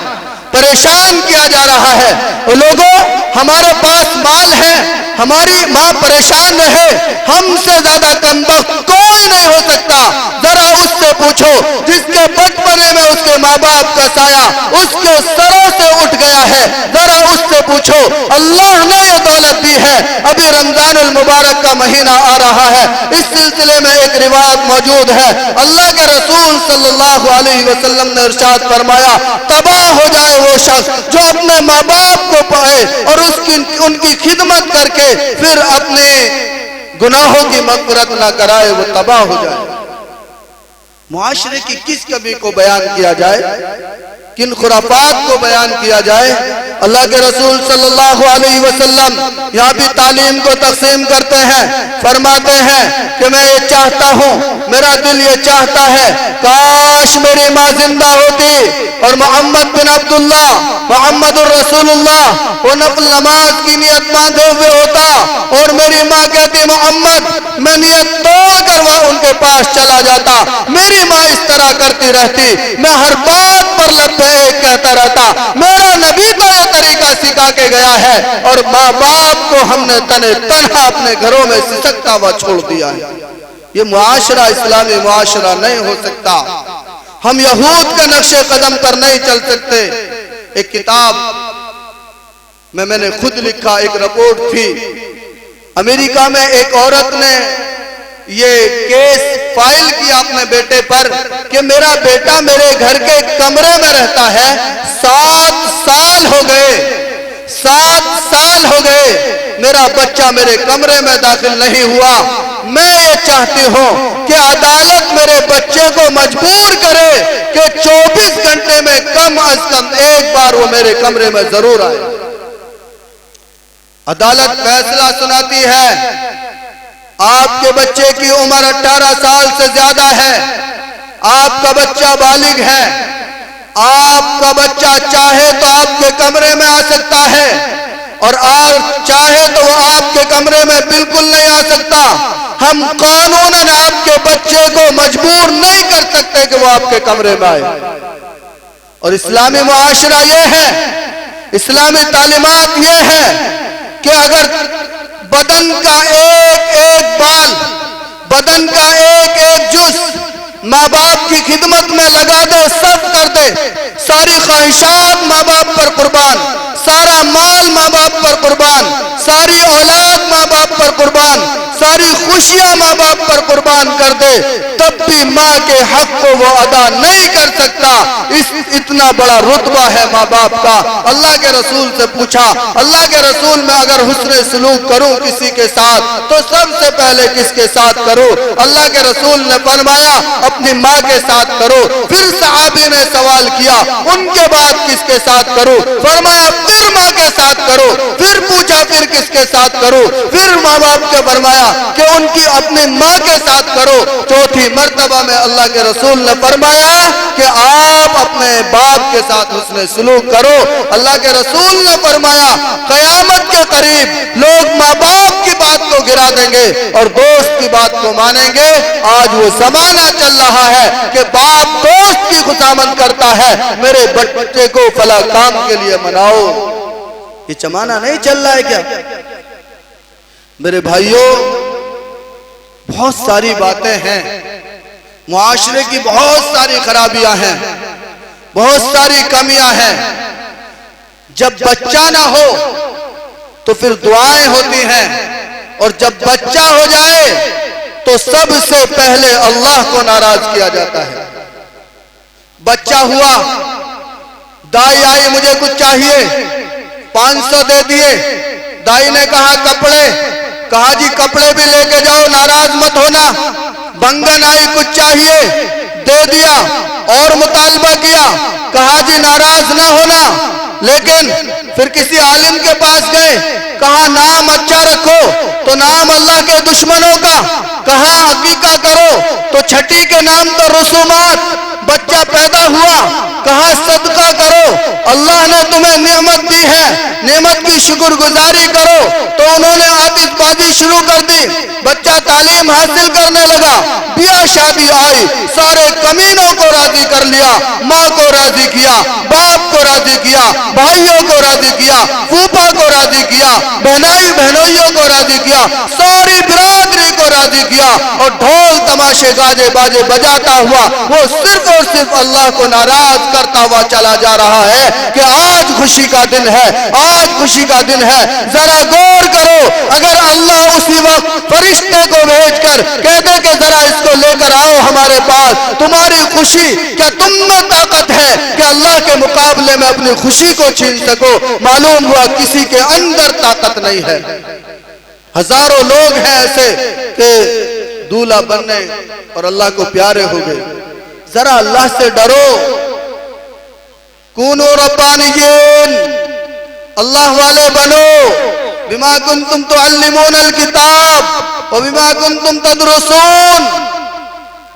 پریشان کیا جا رہا ہے۔ لوگوں، ہمارے پاس مال ہے، ہماری ماں پریشان رہے، ہم سے زیادہ کمبخت کوئی نہیں ہو سکتا۔ ذرا اس سے پوچھو جس کے بچپنے میں اس کے ماں باپ کا سایہ اس کے سروں سے اٹھ گیا ہے، ذرا اس سے پوچھو اللہ نے یہ دولت دی ہے۔ ابھی رمضان المبارک کا مہینہ آ رہا ہے، اس سلسلے میں ایک روایت موجود ہے، اللہ کے رسول صلی اللہ علیہ وسلم نے ارشاد فرمایا تباہ ہو جائے وہ شخص جو اپنے ماں باپ کو پائے اور ان کی خدمت کر کے پھر اپنے گناہوں کی مغفرت نہ کرائے، وہ تباہ ہو جائے۔ معاشرے کی کس کمی کو بیان کیا جائے، کن خرافات کو بیان کیا جائے۔ اللہ کے رسول صلی اللہ علیہ وسلم یہاں بھی تعلیم کو تقسیم کرتے ہیں، فرماتے ہیں کہ میں یہ چاہتا ہوں، میرا دل یہ چاہتا ہے کاش میری ماں زندہ ہوتی اور محمد بن عبداللہ محمد الرسول اللہ وہ نفل نماز کی نیت باندھے ہوئے ہوتا اور میری ماں کہتی محمد، میں نیت توڑ کر وہ ان کے پاس چلا جاتا، میری ماں اس طرح کرتی رہتی، میں ہر بات پر لبیک کہتا رہتا، میرا نبی تو یہ طریقہ سکھا کے گیا ہے، اور ماں باپ کو ہم نے تنہا اپنے گھروں میں سسکتا ہوا چھوڑ دیا ہے۔ یہ معاشرہ اسلامی معاشرہ نہیں ہو سکتا. ہم یہود کے نقش قدم پر نہیں چل سکتے. ایک کتاب میں نے خود لکھا، ایک رپورٹ تھی. امریکہ میں ایک عورت نے یہ کیس فائل کیا اپنے بیٹے پر کہ میرا بیٹا میرے گھر کے کمرے میں رہتا ہے. 7 سال ہو گئے، 7 سال ہو گئے میرا بچہ میرے کمرے میں داخل نہیں ہوا. میں یہ چاہتی ہوں کہ عدالت میرے بچے کو مجبور کرے کہ 24 گھنٹے میں کم از کم ایک بار وہ میرے کمرے میں ضرور آئے. عدالت فیصلہ سناتی ہے، آپ کے بچے کی عمر 18 سال سے زیادہ ہے، آپ کا بچہ بالغ ہے، آپ کا بچہ چاہے تو آپ کے کمرے میں آ سکتا ہے اور آپ چاہے تو وہ آپ کے کمرے میں بالکل نہیں آ سکتا. ہم قانوناً آپ کے بچے کو مجبور نہیں کر سکتے کہ وہ آپ کے کمرے میں آئے. اور اسلامی معاشرہ یہ ہے، اسلامی تعلیمات یہ ہے کہ اگر بدن کا ایک ایک بال، بدن کا ایک ایک جز ماں باپ کی خدمت میں لگا دے، صرف کر دے، ساری خواہشات ماں باپ پر قربان، سارا مال ماں باپ پر قربان، ساری اولاد ماں باپ پر قربان، ساری خوشیاں ماں باپ پر قربان کر دے، تب بھی ماں کے حق کو وہ ادا نہیں کر سکتا. اتنا بڑا رتبہ ہے ماں باپ کا. اللہ کے رسول سے پوچھا، اللہ کے رسول میں اگر حسن سلوک کروں کسی کے ساتھ تو سب سے پہلے کس کے ساتھ کروں؟ اللہ کے رسول نے فرمایا اپنی ماں کے ساتھ کرو. پھر صحابی نے سوال کیا ان کے بعد کس کے ساتھ کروں؟ فرمایا پھر ماں کے ساتھ کرو. پھر پوچھا پھر کس کے ساتھ کرو؟ پھر ماں باپ کے فرمایا کہ ان کی اپنی ماں کے ساتھ کرو. چوتھی مرتبہ میں اللہ کے رسول نے فرمایا کہ آپ اپنے باپ کے ساتھ حسن سلوک کرو. اللہ کے رسول نے فرمایا قیامت کے قریب لوگ ماں باپ کی بات کو گرا دیں گے اور دوست کی بات کو مانیں گے. آج وہ زمانہ چل رہا ہے کہ باپ دوست کی خصامت کرتا ہے، میرے بچے کو فلاں کام کے لیے مناؤ. یہ زمانہ نہیں چل رہا ہے کیا؟ میرے بھائیوں، بہت ساری باتیں ہیں، معاشرے کی بہت ساری خرابیاں ہیں، بہت ساری کمیاں ہیں. جب بچہ نہ ہو تو پھر دعائیں ہوتی ہیں، اور جب بچہ ہو جائے تو سب سے پہلے اللہ کو ناراض کیا جاتا ہے. بچہ ہوا، دائی آئی مجھے کچھ چاہیے، 500 دے دیے. دائی نے کہا کپڑے، کہا جی کپڑے بھی لے کے جاؤ، ناراض مت ہونا. بنگن آئی کچھ چاہیے، دے دیا. اور مطالبہ کیا، کہا جی ناراض نہ ہونا. لیکن پھر کسی عالم کے پاس گئے، کہا نام اچھا رکھو، تو نام اللہ کے دشمنوں کا. کہا عقیقہ کرو، تو چھٹی کے نام تو رسومات. بچہ پیدا ہوا، کہا صدقہ کرو، اللہ نے تمہیں نعمت دی ہے، نعمت کی شکر گزاری کرو. تو انہوں نے آتش بازی شروع کر دی. بچہ تعلیم حاصل کرنے لگا، بیاہ شادی آئی، سارے کمینوں کو راضی کر لیا، ماں کو راضی کیا، باپ کو راضی کیا، بھائیوں کو راضی کیا، پھوپھا کو راضی کیا، بہنائی بہنوئیوں کو راضی کیا، ساری برادری کو راضی کیا. اور ڈھول تماشے گاجے باجے بجاتا ہوا وہ صرف اور صرف اللہ کو ناراض کرتا ہوا چلا جا رہا ہے کہ آج خوشی کا دن ہے، آج خوشی کا دن ہے. ذرا غور کرو، اگر اللہ اسی وقت فرشتے کو بھیج کر کہتے کہ ذرا اس کو لے کر آؤ ہمارے پاس، تمہاری خوشی، کیا تم میں طاقت ہے کہ اللہ کے مقابلے میں اپنی خوشی کو چھین سکو؟ معلوم ہوا کسی کے اندر طاقت نہیں ہے. ہزاروں لوگ ہیں ایسے کہ دولہا بننے اور اللہ کو پیارے ہو گئے. ذرا اللہ سے ڈرو. کونوا ربانیین، اللہ والے بنو. بما کنتم تعلمون الکتاب وبما کنتم تدرسون.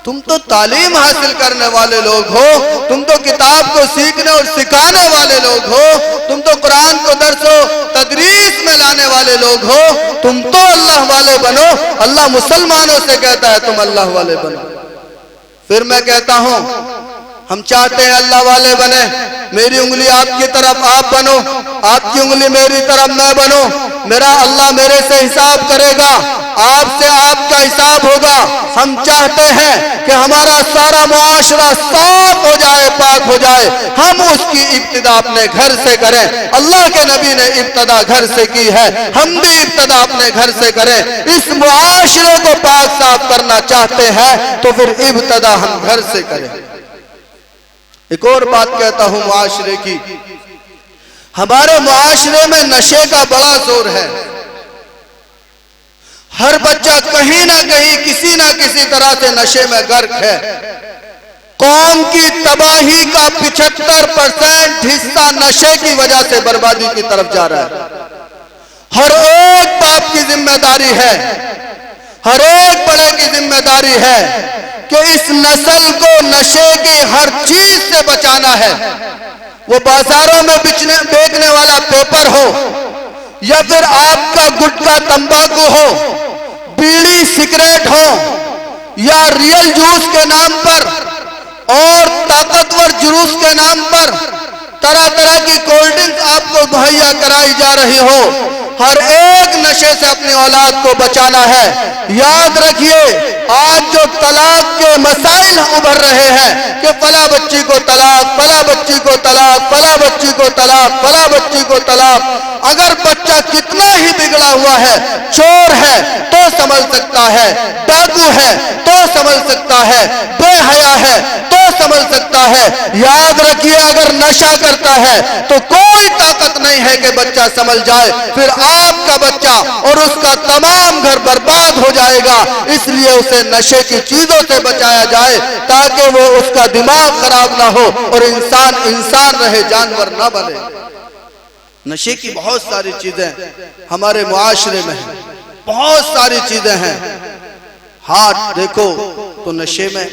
تم تو تعلیم حاصل کرنے والے لوگ ہو، تم تو کتاب کو سیکھنے اور سکھانے والے لوگ ہو، تم تو قرآن کو درس و تدریس میں لانے والے لوگ ہو. تم تو اللہ والے بنو. اللہ مسلمانوں سے کہتا ہے تم اللہ والے بنو. پھر میں کہتا ہوں ہم چاہتے ہیں اللہ والے بنے. میری انگلی آپ کی طرف آپ بنو، آپ کی انگلی میری طرف میں بنو. میرا اللہ میرے سے حساب کرے گا. آپ سے آپ کا حساب ہوگا. ہم چاہتے ہیں کہ ہمارا سارا معاشرہ صاف ہو جائے, پاک ہو جائے. ہم اس کی ابتدا اپنے گھر سے کریں. اللہ کے نبی نے ابتدا گھر سے کی ہے, ہم بھی ابتدا اپنے گھر سے کریں. اس معاشرے کو پاک صاف کرنا چاہتے ہیں تو پھر ابتدا ہم گھر سے کریں. ایک اور بات کہتا ہوں معاشرے کی. ہمارے معاشرے میں نشے کا بڑا زور ہے. ہر بچہ کہیں نہ کہیں کسی نہ کسی طرح سے نشے میں غرق ہے. قوم کی تباہی کا 75% حصہ نشے کی وجہ سے بربادی کی طرف جا رہا ہے. ہر ایک باپ کی ذمہ داری ہے, ہر ایک بڑے کی ذمہ داری ہے کہ اس نسل کو نشے کی ہر چیز سے بچانا ہے. وہ بازاروں میں بیچنے والا پیپر ہو, یا پھر آپ کا گٹکا تمباکو ہو, بیڑی سگریٹ ہو, یا ریئل جوس کے نام پر اور طاقتور جوس کے نام پر طرح طرح کی کولڈ ڈرنک آپ کو مہیا کرائی جا رہی ہو. ہر ایک نشے سے اپنی اولاد کو بچانا ہے. یاد رکھیے, آج جو طلاق کے مسائل ابھر رہے ہیں کہ فلاں بچی کو طلاق, فلاں بچی کو طلاق, فلاں بچی کو طلاق, فلاں بچی کو طلاق. اگر بچہ کتنا ہی بگڑا ہوا ہے, چور ہے تو سنبھل سکتا ہے, ڈاکو ہے تو سنبھل سکتا ہے, بے حیا ہے تو سنبھل سکتا ہے. یاد رکھیے, اگر نشہ کرتا ہے تو کوئی طاقت نہیں ہے کہ بچہ سنبھل جائے. پھر آپ کا بچہ اور اس کا تمام گھر برباد ہو جائے گا. اس لیے اسے نشے کی چیزوں سے بچایا جائے تاکہ وہ اس کا دماغ خراب نہ ہو اور انسان رہے, جانور نہ بنے. نشے کی بہت ساری چیزیں ہمارے معاشرے میں ہیں, بہت ساری چیزیں ہیں. ہاتھ دیکھو تو نشے میں,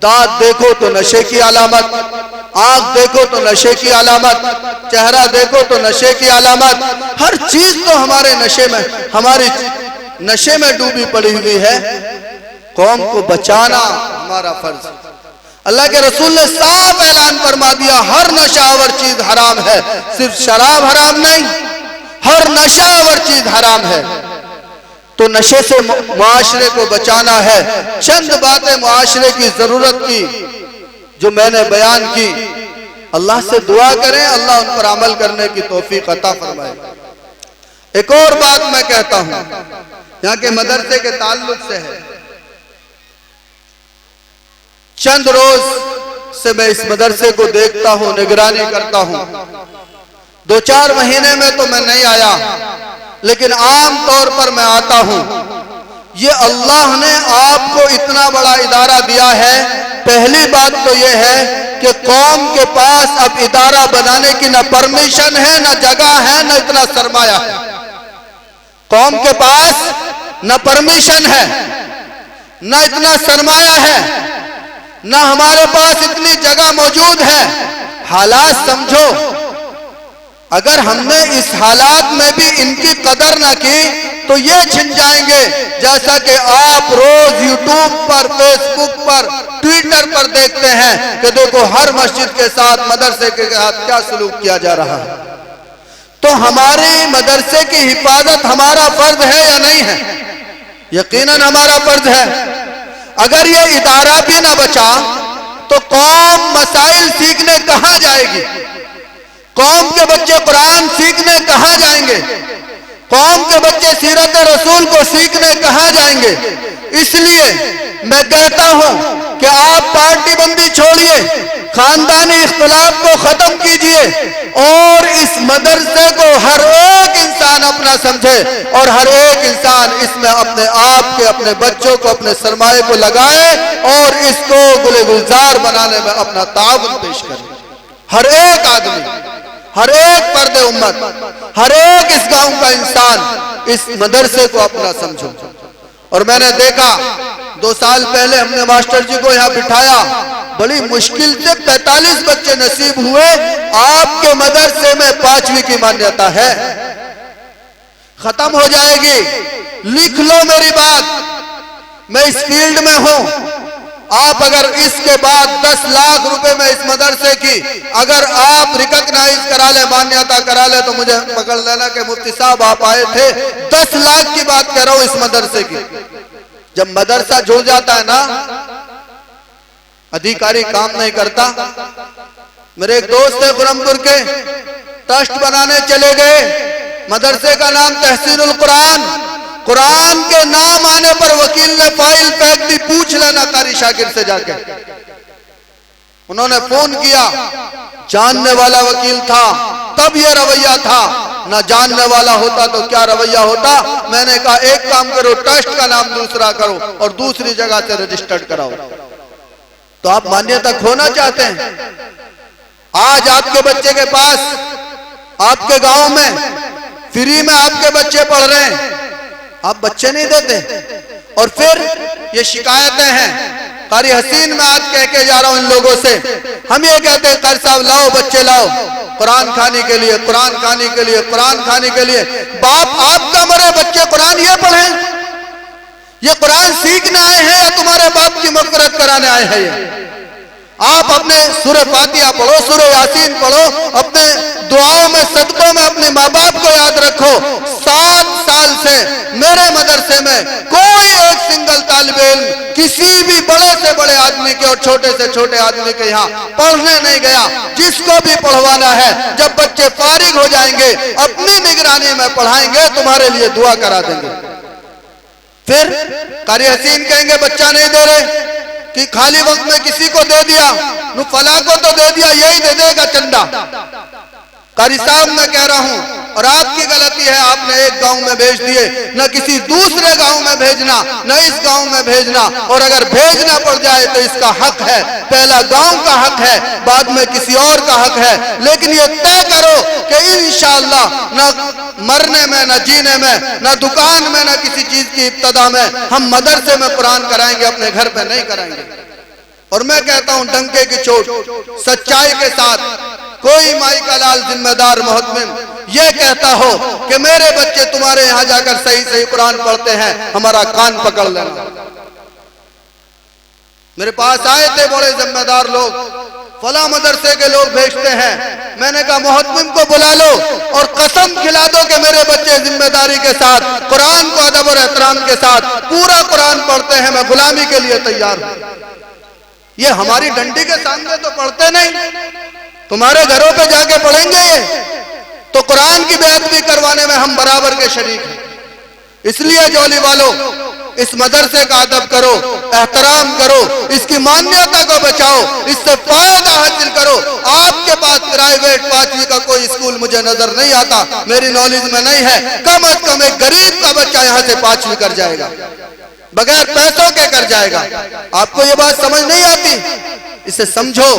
دانت دیکھو تو نشے کی علامت, آنکھ دیکھو تو نشے کی علامت, چہرہ دیکھو تو نشے کی علامت. ہر چیز تو ہمارے نشے میں, ہماری نشے میں ڈوبی پڑی ہوئی ہے. قوم کو بچانا ہمارا فرض ہے. اللہ کے رسول نے صاف اعلان فرما دیا, ہر نشہ آور چیز حرام ہے. صرف شراب حرام نہیں, ہر نشہ آور چیز حرام ہے. تو نشے سے معاشرے کو بچانا ہے. چند باتیں معاشرے کی ضرورت کی جو میں نے بیان کی, اللہ سے دعا کریں اللہ ان پر عمل کرنے کی توفیق عطا فرمائے. ایک اور بات میں کہتا ہوں, یہاں کے مدرسے کے تعلق سے ہے. چند روز سے میں اس مدرسے کو دیکھتا ہوں, نگرانی کرتا ہوں. 2-4 مہینے میں تو میں نہیں آیا, لیکن عام طور پر میں آتا ہوں. یہ اللہ نے آپ کو اتنا بڑا ادارہ دیا ہے. پہلی بات تو یہ ہے کہ قوم کے پاس اب ادارہ بنانے کی نہ پرمیشن ہے, نہ جگہ ہے, نہ اتنا سرمایہ ہے. قوم کے پاس نہ پرمیشن ہے, نہ اتنا سرمایہ ہے, نہ ہمارے پاس اتنی جگہ موجود ہے. حالات سمجھو, اگر ہم نے اس حالات میں بھی ان کی قدر نہ کی تو یہ چھن جائیں گے. جیسا کہ آپ روز یوٹیوب پر, فیس بک پر, ٹویٹر پر دیکھتے ہیں کہ دیکھو ہر مسجد کے ساتھ, مدرسے کے ساتھ کیا سلوک کیا جا رہا ہے. تو ہماری مدرسے کی حفاظت ہمارا فرض ہے یا نہیں ہے؟ یقیناً ہمارا فرض ہے. اگر یہ ادارہ بھی نہ بچا تو قوم مسائل سیکھنے کہاں جائے گی؟ قوم کے بچے قرآن سیکھنے کہاں جائیں گے؟ قوم کے بچے سیرت رسول کو سیکھنے کہاں جائیں گے؟ اس لیے میں کہتا ہوں کہ آپ پارٹی بندی چھوڑیے, خاندانی اختلاف کو ختم کیجئے اور اس مدرسے کو ہر ایک انسان اپنا سمجھے اور ہر ایک انسان اس میں اپنے آپ کے, اپنے بچوں کو, اپنے سرمایے کو لگائے اور اس کو گل گلزار بنانے میں اپنا تعاون پیش کرے. ہر ایک آدمی, ہر ایک فرد امت, ہر ایک اس گاؤں کا انسان اس مدرسے کو اپنا سمجھو. اور میں نے دیکھا 2 سال پہلے ہم نے ماسٹر جی کو یہاں بٹھایا, بڑی مشکل سے 45 بچے نصیب ہوئے. آپ کے مدرسے میں 5ویں کی مانیتا ہے, ختم ہو جائے گی. لکھ لو میری بات, میں اس فیلڈ میں ہوں. آپ اگر اس کے بعد 10 لاکھ روپے میں اس مدرسے کی اگر آپ ریکگنائز کرا لیں، مانیتا کرا لیں، تو مجھے پکڑ لینا کہ مفتی صاحب آپ آئے تھے 10 لاکھ کی بات کہہ رہا ہوں اس مدرسے کی۔ جب مدرسہ جھول جاتا ہے نا، ادھیکاری کام نہیں کرتا۔ میرے ایک دوست ہے خرمپور کے، ٹرسٹ بنانے چلے گئے، مدرسے کا نام تحسین القرآن، قرآن کے نام آنے پر وکیل نے فائل پھینک دی، پوچھ لینا قاری شاکر سے جا کے۔ انہوں نے فون کیا، جاننے والا وکیل تھا تب یہ رویہ تھا، نہ جاننے والا ہوتا تو کیا رویہ ہوتا۔ میں نے کہا ایک کام کرو، ٹرسٹ کا نام دوسرا کرو اور دوسری جگہ سے رجسٹرڈ کراؤ۔ تو آپ مانیتا کھونا چاہتے ہیں؟ آج آپ کے بچے کے پاس، آپ کے گاؤں میں فری میں آپ کے بچے پڑھ رہے ہیں، آپ بچے نہیں دیتے، اور پھر یہ شکایتیں ہیں۔ قاری حسین میں آج کہہ کے جا رہا ہوں ان لوگوں سے، ہم یہ کہتے ہیں قاری صاحب لاؤ بچے لاؤ، قرآن کھانے کے لیے، قرآن کھانے کے لیے، قرآن کھانے کے لیے۔ باپ آپ کا مرے بچے قرآن یہ پڑھیں؟ یہ قرآن سیکھنے آئے ہیں یا تمہارے باپ کی مغفرت کرانے آئے ہیں؟ یہ آپ اپنے سورہ فاتحہ پڑھو، سورہ یاسین پڑھو، اپنے دعاؤں میں صدقوں میں اپنے ماں باپ کو یاد رکھو۔ 7 سال سے میرے مدرسے میں کوئی ایک سنگل طالب علم کسی بھی بڑے سے بڑے آدمی کے اور چھوٹے سے چھوٹے آدمی کے یہاں پڑھنے نہیں گیا۔ جس کو بھی پڑھوانا ہے، جب بچے فارغ ہو جائیں گے اپنی نگرانی میں پڑھائیں گے، تمہارے لیے دعا کرا دیں گے۔ پھر قاری حسین کہیں گے بچہ نہیں دے رہے کہ خالی وقت میں کسی کو دے دیا، نو فلاں کو تو دے دیا، یہی دے دے گا چندہ۔ قاری صاحب میں کہہ رہا ہوں، اور آپ کی غلطی ہے، آپ نے ایک گاؤں میں بھیج دیے، نہ کسی دوسرے گاؤں میں بھیجنا، نہ اس گاؤں میں بھیجنا، اور اگر بھیجنا پڑ جائے تو اس کا حق ہے، پہلا گاؤں کا حق ہے، بعد میں کسی اور کا حق ہے، لیکن یہ طے کرو کہ انشاءاللہ نہ مرنے میں، نہ جینے میں، نہ دکان میں، نہ کسی چیز کی ابتدا میں ہم مدرسے میں قرآن کرائیں گے، اپنے گھر پہ نہیں کرائیں گے۔ اور میں کہتا ہوں ڈنکے کی چوٹ سچائی کے ساتھ، کوئی مائی کا لال ذمہ دار محتمم یہ کہتا ہو کہ میرے بچے تمہارے یہاں جا کر صحیح صحیح قرآن پڑھتے ہیں، ہمارا کان پکڑ لینا۔ میرے پاس آئے تھے بڑے ذمہ دار لوگ، فلاں مدرسے کے لوگ بھیجتے ہیں، میں نے کہا محتمم کو بلا لو اور قسم کھلا دو کہ میرے بچے ذمہ داری کے ساتھ قرآن کو ادب اور احترام کے ساتھ پورا قرآن پڑھتے ہیں، میں غلامی کے لیے تیار ہوں۔ یہ ہماری ڈنڈی کے سامنے تو پڑھتے نہیں، تمہارے گھروں پہ جا کے پڑھیں گے یہ تو قرآن کی بیعت بھی کروانے میں ہم برابر کے شریک ہیں۔ اس لیے جولی والوں، اس مدرسے کا ادب کرو، احترام کرو، اس کی مانیتا کو بچاؤ، اس سے فائدہ حاصل کرو۔ آپ کے پاس پرائیویٹ 5ویں کا کوئی اسکول مجھے نظر نہیں آتا، میری نالج میں نہیں ہے، کم از کم ایک غریب کا بچہ یہاں سے 5ویں کر جائے گا، بغیر پیسوں کے کر جائے گا۔ آپ کو یہ بات سمجھ نہیں آتی؟ اسے سمجھو،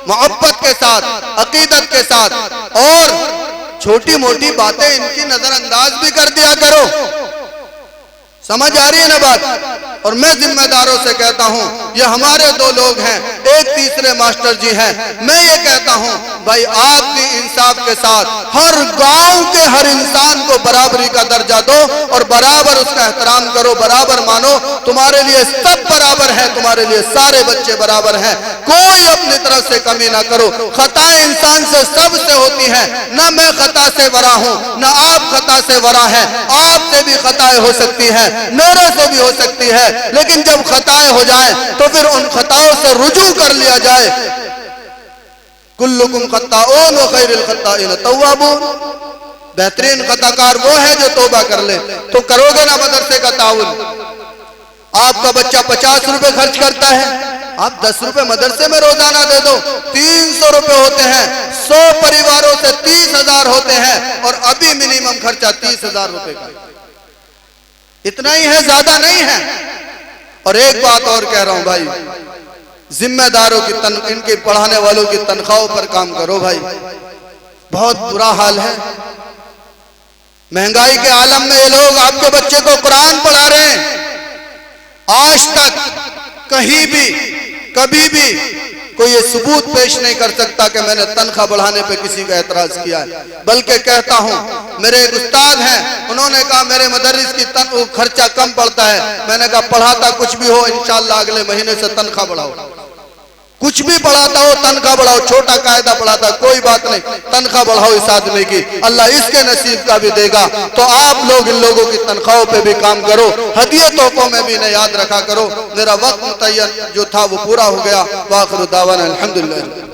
محبت کے ساتھ، عقیدت کے ساتھ، اور چھوٹی موٹی باتیں ان کی نظر انداز بھی کر دیا کرو۔ سمجھ آ رہی ہے نا بات؟ اور میں ذمہ داروں سے کہتا ہوں، یہ ہمارے 2 لوگ ہیں، ایک تیسرے ماسٹر جی ہیں، میں یہ کہتا ہوں بھائی آپ بھی انصاف کے ساتھ ہر گاؤں کے ہر انسان کو برابری کا درجہ دو اور برابر اس کا احترام کرو، برابر مانو۔ تمہارے لیے سب برابر ہیں، تمہارے لیے سارے بچے برابر ہیں، کوئی اپنی طرف سے کمی نہ کرو۔ خطائیں انسان سے سب سے ہوتی ہیں، نہ میں خطا سے ورا ہوں، نہ آپ خطا سے ورا ہیں، آپ سے بھی خطائیں ہو سکتی ہیں، میرے سے بھی ہو سکتی ہے، لیکن جب خطائیں ہو جائیں تو پھر ان خطاؤں سے رجوع کر لیا جائے۔ کلکم خطاؤن وخیر الخطائین توابون، بہترین خطا کار وہ ہے جو توبہ کر لے۔ تو کرو گے نا مدرسے کا تعاون؟ آپ کا بچہ 50 روپے خرچ کرتا ہے، آپ 10 روپے مدرسے میں روزانہ دے دو، 300 روپے ہوتے ہیں، 100 پریواروں سے 30,000 ہوتے ہیں، اور ابھی منیمم خرچہ 30,000 روپے کا، اتنا ہی ہے، زیادہ نہیں ہے۔ اور ایک بات اور کہہ رہا ہوں بھائی، ذمہ داروں کی ان کے پڑھانے والوں کی تنخواہوں پر کام کرو بھائی، بہت برا حال ہے۔ مہنگائی کے عالم میں یہ لوگ آپ کے بچے کو قرآن پڑھا رہے ہیں، آج تک کہیں بھی کبھی بھی کوئی یہ ثبوت پیش نہیں کر سکتا کہ میں نے تنخواہ بڑھانے پہ کسی کا اعتراض کیا ہے، بلکہ کہتا ہوں میرے ایک استاد ہیں، انہوں نے کہا میرے مدرس کی خرچہ کم پڑتا ہے، میں نے کہا پڑھاتا کچھ بھی ہو انشاءاللہ اگلے مہینے سے تنخواہ بڑھاؤ، کچھ بھی پڑھاتا ہو تنخواہ بڑھاؤ، چھوٹا قاعدہ پڑھاتا کوئی بات نہیں، تنخواہ بڑھاؤ اس آدمی کی، اللہ اس کے نصیب کا بھی دے گا۔ تو آپ لوگ ان لوگوں کی تنخواہوں پہ بھی کام کرو، ہدیہ تحفوں میں بھی انہیں یاد رکھا کرو۔ میرا وقت متعین جو تھا وہ پورا ہو گیا۔ وآخر دعوانا الحمدللہ۔